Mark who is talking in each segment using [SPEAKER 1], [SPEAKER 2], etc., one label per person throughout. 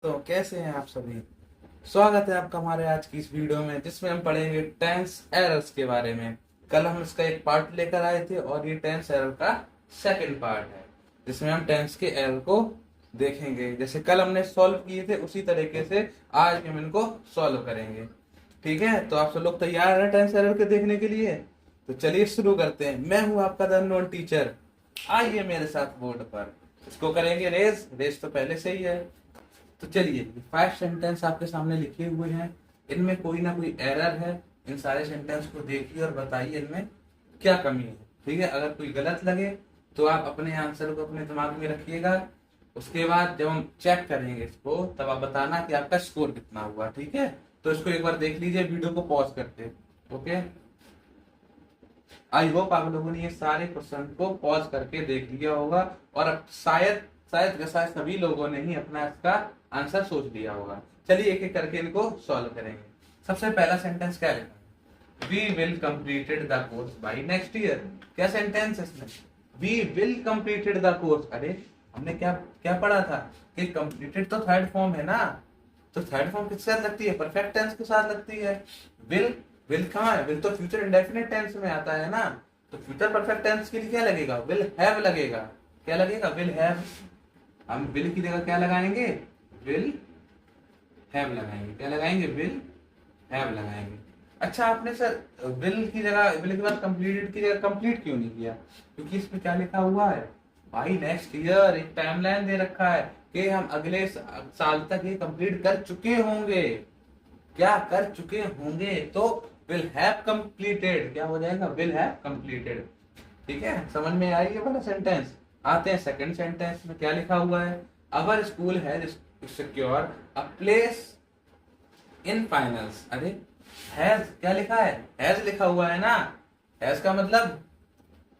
[SPEAKER 1] तो कैसे हैं आप सभी। स्वागत है आपका हमारे आज की इस वीडियो में जिसमें हम पढ़ेंगे टेंस एरर्स के बारे में। कल हम इसका एक पार्ट लेकर आए थे और ये टेंस एरर का सेकंड पार्ट है जिसमें हम टेंस के एरर को देखेंगे। जैसे कल हमने सॉल्व किए थे उसी तरीके से आज हम इनको सॉल्व करेंगे। ठीक है, तो आप सब लोग तैयार हैं टेंस एरर के देखने के लिए? तो चलिए शुरू करते हैं। मैं हूं आपका द अननोन टीचर। आइए मेरे साथ बोर्ड पर। इसको करेंगे रेज। रेज तो पहले से ही है। तो चलिए 5 सेंटेंस आपके सामने लिखे हुए हैं। इनमें कोई ना कोई एरर है। इन सारे सेंटेंस को देखिए और बताइए इनमें क्या कमी है। ठीक है, अगर कोई गलत लगे तो आप अपने आंसर को अपने दिमाग में रखिएगा। उसके बाद जब हम चेक करेंगे इसको तब आप बताना कि आपका स्कोर कितना हुआ। ठीक है, तो इसको एक बार देख लीजिए वीडियो को पॉज करके। ओके, आई होप आप लोगों ने ये सारे क्वेश्चन को पॉज करके देख लिया होगा और अब शायद शायद शायद सभी लोगों ने ही अपना इसका आंसर सोच लिया होगा। चलिए एक एक करके इनको सॉल्व करेंगे। सबसे पहला सेंटेंस क्या लिखा है? We will completed the course by next year. क्या सेंटेंस है इसमें? We will completed the course. अरे हमने क्या क्या पढ़ा था कि कंप्लीटेड तो थर्ड फॉर्म है ना। तो थर्ड फॉर्म किसके साथ लगती है? परफेक्ट टेंस के साथ लगती है। विल विल कहाँ है? विल तो फ्यूचर इंडेफिनिट टेंस में आता है ना। तो फ्यूचर परफेक्ट टेंस के लिए क्या लगेगा? विल हैव लगेगा। क्या लगेगा? Will have. हम विल की जगह क्या लगाएंगे? विल हैव लगाएंगे। क्या लगाएंगे? विल हैव लगाएंगे। अच्छा आपने सर विल की जगह विल के बाद कंप्लीटेड की जगह कंप्लीट क्यों नहीं किया? क्योंकि इसमें क्या लिखा हुआ है भाई? नेक्स्ट ईयर एक टाइमलाइन दे रखा है कि हम अगले साल तक ये कंप्लीट कर चुके होंगे। क्या कर चुके होंगे? तो विल हैव कंप्लीटेड क्या हो जाएगा? Will have completed. ठीक है, समझ में आई ये वाला सेंटेंस। आते हैं सेकंड सेंटेंस में क्या लिखा हुआ है? अवर school has secure a place in finals. अरे हैज क्या लिखा है? हैज लिखा हुआ है ना। हैज का मतलब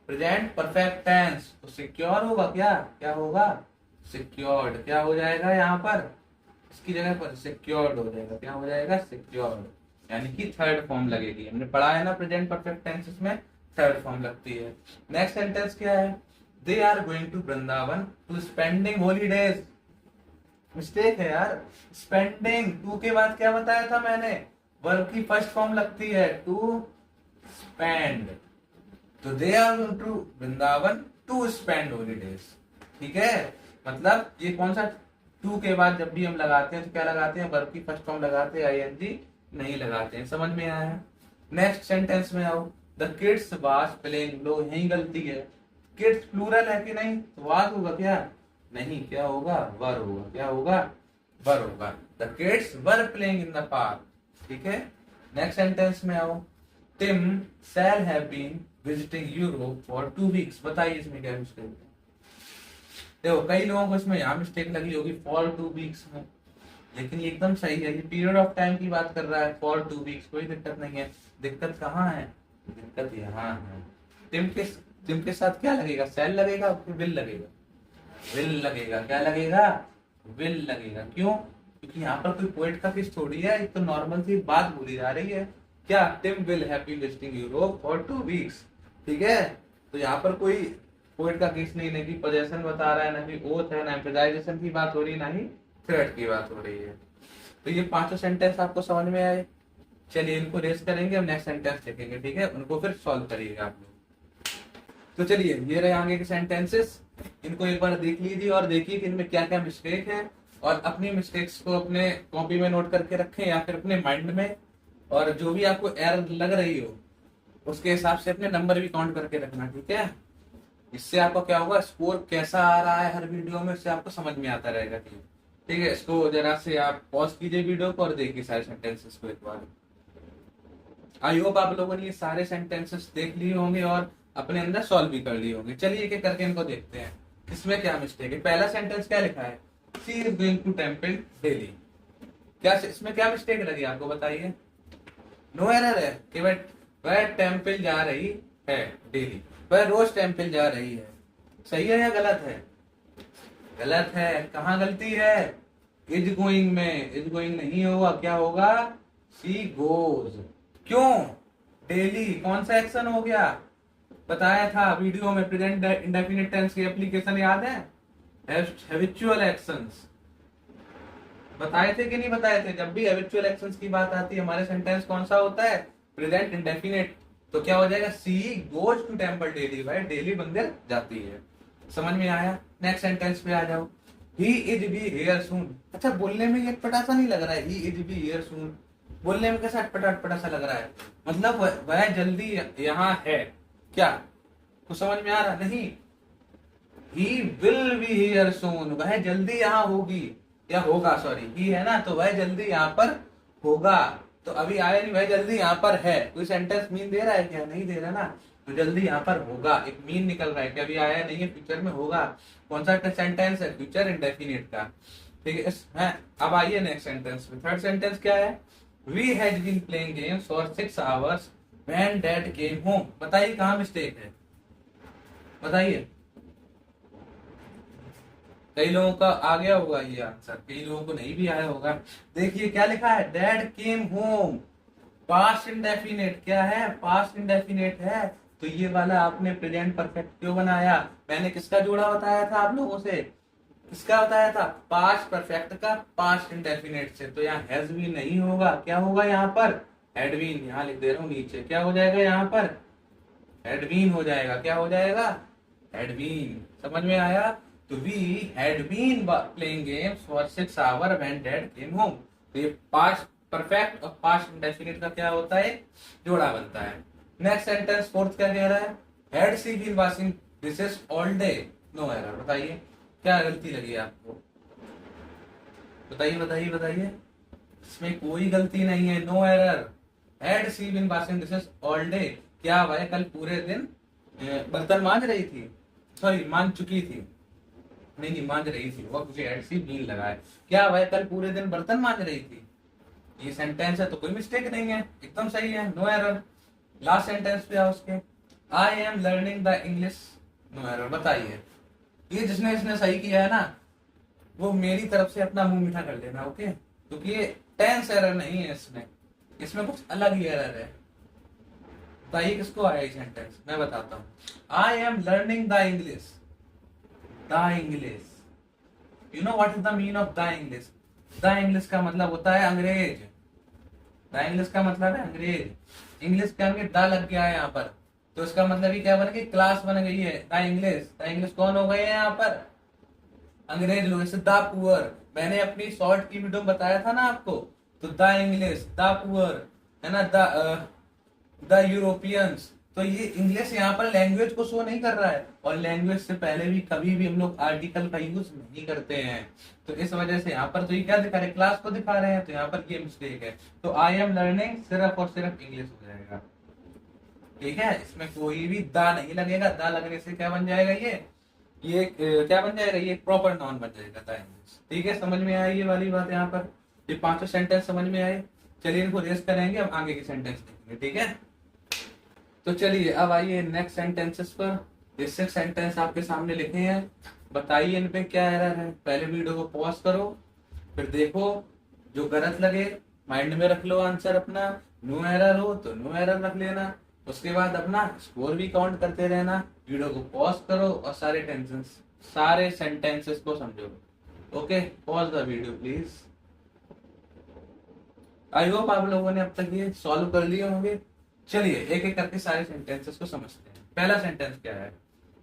[SPEAKER 1] प्रेजेंट परफेक्ट टेंस। तो सिक्योर होगा क्या? क्या होगा? सिक्योर्ड। क्या हो जाएगा यहाँ पर? इसकी जगह पर सिक्योर्ड हो जाएगा। क्या हो जाएगा? सिक्योर्ड। यानी कि थर्ड फॉर्म लगेगी। हमने पढ़ा है ना प्रेजेंट परफेक्ट टेंस में थर्ड फॉर्म लगती है। नेक्स्ट सेंटेंस क्या है? They are going to Vrindavan to spending holidays. Mistake है यार। स्पेंडिंग टू के बाद क्या बताया था मैंने? वर्ब की फर्स्ट फॉर्म लगती है टू स्पेंड। तो they are going to Vrindavan to spend holidays. ठीक है, मतलब ये कौन सा? टू के बाद जब भी हम लगाते हैं तो क्या लगाते हैं? वर्ब की फर्स्ट फॉर्म लगाते हैं, आईएनजी नहीं लगाते हैं। समझ में आया है? नेक्स्ट सेंटेंस में आओ। The kids was playing. लो यही गलती है। किड्स प्लूरल है कि नहीं? तो वाज होगा क्या? नहीं, क्या होगा? वर होगा। क्या होगा? वर होगा। The kids were playing in the park. ठीक है, नेक्स्ट सेंटेंस में आओ। Tim shall have been visiting Europe for 2 weeks. बताइए इसमें क्या मिस्टेक है? देखो कई लोगों को इसमें यहाँ मिस्टेक लगी होगी फॉर 2 वीक्स में, लेकिन ये एकदम सही है। ये पीरियड ऑफ टाइम की बात कर रहा है। फॉर 2 वीक्स कोई दिक्कत नहीं है। दिक्कत कहाँ है? दिक्कत यहाँ है। टिम के टिम के साथ क्या लगेगा? सेल लगेगा फिर विल लगेगा? विल लगेगा। क्या लगेगा? विल लगेगा। क्यों? क्योंकि यहाँ पर कोई पोएट का किस थोड़ी है, एक तो नॉर्मल सी बात बोली जा रही है। क्या? Tim will have been visiting Europe for 2 weeks. ठीक है, तो यहाँ पर कोई पोएट का केस नहीं, ना कि पोजेशन बता रहा है, ना कि ओथ है, ना एम्फेसाइजेशन की बात हो रही, ना ही थ्रेट की बात हो रही है। तो ये पांचों सेंटेंस आपको समझ में आए। चलिए इनको रेस करेंगे, हम नेक्स्ट सेंटेंस देखेंगे। ठीक है, उनको फिर सॉल्व करिएगा आप लोग। तो चलिए ये रहे आगे के सेंटेंसेस। इनको एक बार देख लीजिए और देखिए कि इनमें क्या क्या मिस्टेक है और अपनी मिस्टेक्स को अपने कॉपी में नोट करके रखें या फिर अपने माइंड में। और जो भी आपको एरर लग रही हो उसके हिसाब से अपने नंबर भी काउंट करके रखना। ठीक है, इससे आपको क्या होगा? स्कोर कैसा आ रहा है हर वीडियो में, इससे आपको समझ में आता रहेगा। ठीक है, इसको जरा से आप पॉज कीजिए वीडियो को और देखिए सारे सेंटेंसेस को एक बार। आई होप आप लोगों ने ये सारे सेंटेंसेस देख लिए होंगे और अपने अंदर सॉल्व भी कर लिए होंगे। चलिए एक एक करके इनको देखते हैं इसमें क्या मिस्टेक है। पहला सेंटेंस क्या लिखा है? She is going to temple daily. क्या इसमें क्या मिस्टेक लगी आपको? बताइए। नो एरर है कि वह टेम्पल जा रही है डेली, वह रोज टेम्पल जा रही है। सही है या गलत है? गलत है। कहाँ गलती है? इज गोइंग में। इज गोइंग नहीं होगा, क्या होगा? She goes. क्यों? डेली कौन सा एक्शन हो गया? बताया था वीडियो में, प्रेजेंट इंडेफिनिट टेंस की एप्लीकेशन याद है? Habitual actions. बताए थे कि नहीं बताए थे? जब भी हैबिचुअल एक्शंस की बात आती है हमारे सेंटेंस कौन सा होता है? Present indefinite. तो क्या हो जाएगा? She goes to temple daily, भाई डेली मंदिर जाती है। समझ में आया? नेक्स्ट सेंटेंस पे आ जाओ। ही इज बी हियर सून। अच्छा, बोलने में ये अटपटा सा नहीं लग रहा है? ही इज बी हियर सून बोलने में कैसा अटपटा अटपटा सा लग रहा है? मतलब वह जल्दी यहाँ है क्या? कुछ समझ में आ रहा नहीं? ही विल बी हियर सून, वह जल्दी यहाँ होगी या होगा, सॉरी ही है ना, तो वह जल्दी यहाँ पर होगा। तो अभी आया नहीं, वह जल्दी यहाँ पर है। कोई सेंटेंस मीन दे रहा है क्या? नहीं दे रहा ना। तो जल्दी यहाँ पर होगा, एक मीन निकल रहा है कि अभी आया नहीं है, फ्यूचर में होगा। कौन सा सेंटेंस है? फ्यूचर इंडेफिनिट का। ठीक है। अब आइए नेक्स्ट सेंटेंस में। थर्ड सेंटेंस क्या है? We had been playing games for 6 hours when dad came home. बताइए कहाँ मिस्टेक है? बताइए। कई लोगों का आ गया होगा ये आंसर, कई लोगों को नहीं भी आया होगा। देखिए क्या लिखा है? Dad came home, past indefinite. क्या है? पास्ट इंडेफिनिट है। तो ये वाला आपने प्रेजेंट परफेक्ट क्यों बनाया? मैंने किसका जोड़ा बताया था आप लोगों से? किसका बताया था? पास्ट परफेक्ट का पास्ट इंडेफिनिट से। तो यहाँ हैज बीन नहीं होगा, क्या होगा यहाँ पर? Had been. यहाँ लिख दे रहा हूँ नीचे, क्या हो जाएगा यहाँ पर? हैड बीन हो जाएगा। क्या हो जाएगा? Had been. समझ में आया? तो we had been playing games for 6 hours when dad came home. तो ये पास्ट परफेक्ट और पास्ट इंडेफिनिट का क्या होता है? जोड़ा बनता है। नेक्स्ट सेंटेंस फोर्थ क्या कह रहा है? Had she been washing dishes all day. No error. बताइए क्या गलती लगी आपको? बताइए बताइए बताइए। इसमें कोई गलती नहीं है, no error. Had she been washing dishes all day. क्या वह कल पूरे दिन बर्तन मांज रही थी? सॉरी, मांज चुकी थी। नहीं, मांज रही थी वो, मुझे ऐड सी बीन लगा है। क्या वह कल पूरे दिन बर्तन मांज रही थी? ये सेंटेंस है तो कोई मिस्टेक नहीं है, एकदम सही है, नो एरर। लास्ट सेंटेंस पे आओ उसके। I am learning the English. No error. बताइए, ये जिसने इसने सही किया है ना, वो मेरी तरफ से अपना मुंह मीठा कर लेना, ओके? क्योंकि ये टेंस एरर नहीं है, इसमें कुछ अलग ही एरर है। बताइए किसको आया ये सेंटेंस? मैं बताता हूँ। आई am learning the English. The English, you know what is the mean of the English? The English का मतलब होता है अंग्रेज। द इंग्लिश का मतलब है अंग्रेज। इंग्लिश के आगे द लग गया है यहाँ पर, तो इसका मतलब ही क्या बन गई? क्लास बन गई है द इंग्लिश। द इंग्लिश कौन हो गए हैं यहाँ पर? अंग्रेज लोग। जैसे द पुअर, मैंने अपनी शॉर्ट की वीडियो में बताया था ना आपको। तो द इंग्लिश, द पुअर, है ना, द यूरोपियंस। तो ये इंग्लिश यहाँ पर लैंग्वेज को शो नहीं कर रहा है, और लैंग्वेज से पहले भी कभी भी हम लोग आर्टिकल का यूज नहीं करते हैं। तो इस वजह से यहाँ पर तो ये क्या दिखा रहे? क्लास को दिखा रहे हैं, तो यहाँ पर ये मिस्टेक है। तो आई एम लर्निंग सिर्फ और सिर्फ इंग्लिश हो जाएगा। ठीक है, इसमें कोई भी दा नहीं लगेगा। दा लगने से क्या बन जाएगा? ये क्या बन जाएगा? ये प्रॉपर नाउन बन जाएगा द इंग्लिश। ठीक है, समझ में आई ये वाली बात? यहाँ पर ये पांचों सेंटेंस समझ में आए। चलिए इनको रेस करेंगे, अब आगे के सेंटेंस देखेंगे। ठीक है, तो चलिए अब आइए नेक्स्ट सेंटेंसेस पर। ये 6 सेंटेंस आपके सामने लिखे हैं, बताइए इन पे क्या एरर है। पहले वीडियो को पॉज करो, फिर देखो, जो गलत लगे माइंड में रख लो आंसर अपना। नो एरर हो तो नो एरर रख लेना। उसके बाद अपना स्कोर भी काउंट करते रहना। वीडियो को पॉज करो और सारे सेंटेंसेस को समझो। Okay, pause the video please. I hope आप लोगों ने अब तक ये सॉल्व कर लिए होंगे। चलिए एक एक करके सारे सेंटेंसेस को समझते हैं। पहला सेंटेंस क्या है?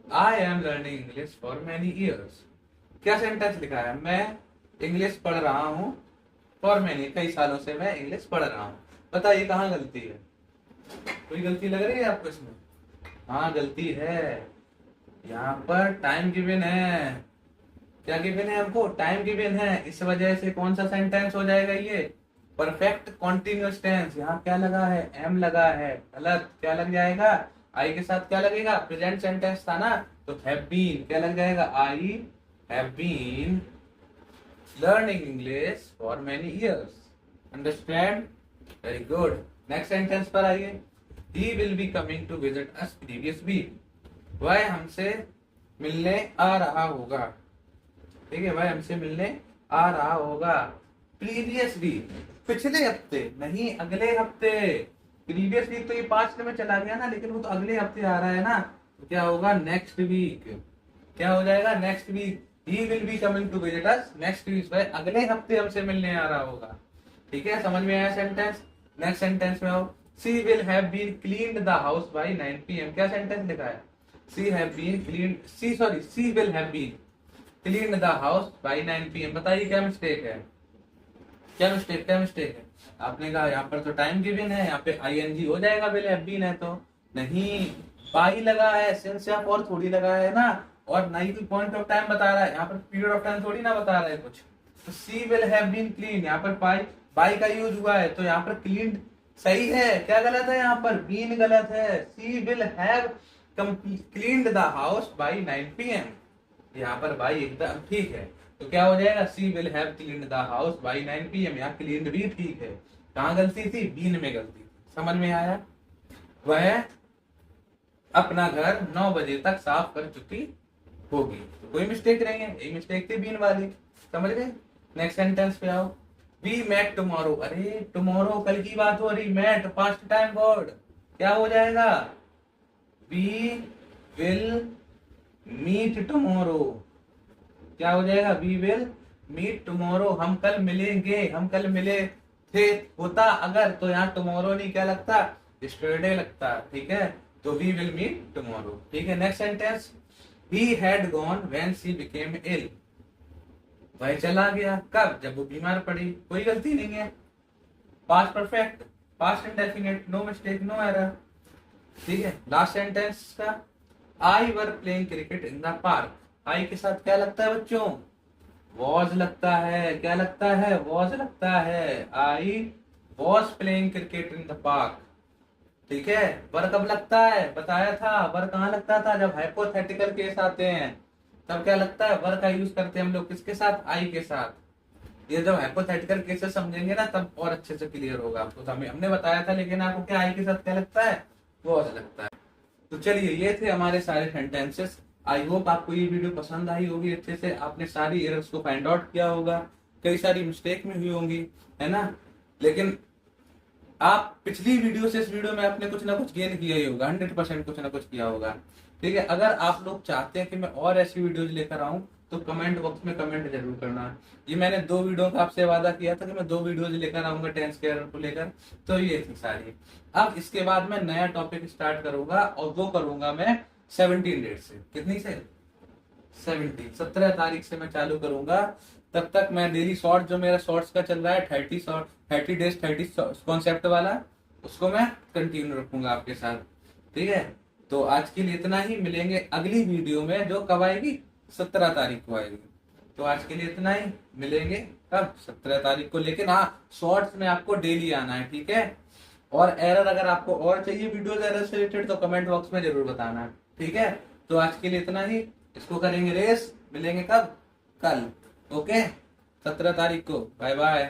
[SPEAKER 1] आई am learning English for many years. क्या सेंटेंस लिखा है? मैं इंग्लिश पढ़ रहा हूँ फॉर मेनी, कई सालों से मैं इंग्लिश पढ़ रहा हूँ। बताइए कहाँ गलती है? कोई गलती लग रही है आपको इसमें? हाँ गलती है। यहाँ पर टाइम गिवन है। क्या गिवन है हमको? टाइम गिवन है। इस वजह से कौन सा सेंटेंस हो जाएगा? ये परफेक्ट कॉन्टिन्यूअस टेंस। यहाँ क्या लगा है? एम लगा है, गलत। क्या लग जाएगा? आई के साथ क्या लगेगा? प्रेजेंट सेंटेंस था ना, तो हैव बीन। क्या लग जाएगा? I have been learning English for many years. Understand? Very good. Next sentence पर आइए। He will be coming to visit us previous week. वह हमसे मिलने आ रहा होगा। ठीक है, वह हमसे मिलने आ रहा होगा। प्रीवियस वीक, पिछले हफ्ते नहीं, अगले हफ्ते। प्रीवियस वीक तो ये पास्ट में चला गया ना, लेकिन वो तो अगले हफ्ते आ रहा है ना, तो क्या होगा? Next week. क्या हो जाएगा? Next week. He will be coming to visit us next week, भाई अगले हफ्ते हमसे मिलने आ रहा होगा। ठीक है, समझ में आया सेंटेंस। नेक्स्ट सेंटेंस में आओ, she will have been cleaned the house by 9 PM। क्या सेंटेंस लिखा है? She have been clean, she will have been cleaned the house by 9 PM। बताइए क्या मिस्टेक है? क्या मिस्टेक है? आपने कहा यहाँ पर तो टाइम गिवन है, यहाँ पे आईएनजी हो जाएगा, विल हैव बीन है तो नहीं, बाई लगा है, सिंस या फॉर थोड़ी लगा है ना, और ना ही पॉइंट ऑफ टाइम बता रहा है, यहाँ पर पीरियड ऑफ टाइम थोड़ी ना बता रहा है कुछ। तो सी विल हैव बीन क्लीन, यहाँ पर बाई का यूज हुआ है, तो यहाँ पर क्लीन सही है। क्या गलत है? यहाँ पर बीन गलत है। She will have cleaned the house by 9 PM, यहाँ पर बाई एकदम ठीक है। तो क्या हो जाएगा? She will have cleaned the house by 9 PM। यहाँ क्लीन्ड भी ठीक है। कहाँ गलती थी? बीन में गलती थी। समझ में आया? वह अपना घर 9 बजे तक साफ कर चुकी होगी, तो कोई मिस्टेक नहीं है, यही मिस्टेक थी बीन वाली। समझ गए? नेक्स्ट सेंटेंस पे आओ, वी मेट टुमारो। अरे टुमारो कल की बात हो रही, मेट पास्ट टाइम वर्ड, क्या हो जाएगा? We will meet tomorrow. क्या हो जाएगा? वी विल मीट टुमारो, हम कल मिलेंगे, हम कल मिले थे। होता अगर तो यहाँ टुमारो नहीं क्या लगता? यस्टरडे लगता। ठीक है, तो वी विल मीट टुमारो। ठीक है, next sentence, he had gone when she became ill. वह चला गया कब? जब वो बीमार पड़ी। कोई गलती नहीं है। Past perfect, past indefinite, no mistake, no error. ठीक है, लास्ट सेंटेंस का, I were playing cricket in the park. I के साथ क्या लगता है बच्चों? वॉज लगता है। क्या लगता है? वॉज लगता है। I was playing cricket in the park. ठीक है, वर कब लगता है? बताया था। वर कहाँ लगता था? जब हाइपोथेटिकल केस आते हैं तब क्या लगता है? वर का यूज करते हैं हम लोग किसके साथ? आई के साथ। ये जब हाइपोथेटिकल केसेस समझेंगे ना तब और अच्छे से क्लियर होगा आपको। तो हमने बताया था, लेकिन आपको क्या आई के साथ क्या लगता है? वॉज लगता है। तो चलिए, ये थे हमारे सारे सेंटेंसेस। आई होप आपको ये वीडियो पसंद आई होगी, अच्छे से आपने सारी एरर्स को फाइंड आउट किया होगा, कई सारी मिस्टेक में हुई होंगी, है ना। लेकिन आप पिछली वीडियो से इस वीडियो में आपने कुछ ना कुछ गेन किया ही होगा, 100% कुछ ना कुछ किया होगा। ठीक है, अगर आप लोग चाहते हैं कि मैं और ऐसी वीडियोज लेकर आऊं तो कमेंट बॉक्स में कमेंट जरूर करना। ये मैंने 2 वीडियो का आपसे वादा किया था कि मैं 2 वीडियोज लेकर आऊंगा टेंस के एरर को लेकर, तो ये थी सारी। अब इसके बाद मैं नया टॉपिक स्टार्ट करूंगा और वो करूंगा मैं 17 डेट से। कितनी से? 17 तारीख से मैं चालू करूंगा। तब तक मैं डेली शॉर्ट, जो मेरा शॉर्ट्स का चल रहा है 30 डेज 30 कॉन्सेप्ट वाला, उसको मैं कंटिन्यू रखूंगा आपके साथ। ठीक है, तो आज के लिए इतना ही। मिलेंगे अगली वीडियो में, जो कब आएगी? 17 तारीख को आएगी। तो आज के लिए इतना ही, मिलेंगे कब? 17 तारीख को। लेकिन हाँ, शॉर्ट्स में आपको डेली आना है। ठीक है, और एरर अगर आपको और चाहिए वीडियोस एरर से रिलेटेड तो कमेंट बॉक्स में जरूर बताना। ठीक है, तो आज के लिए इतना ही। इसको करेंगे रेस। मिलेंगे कब? कल। ओके, 17 तारीख को। Bye bye.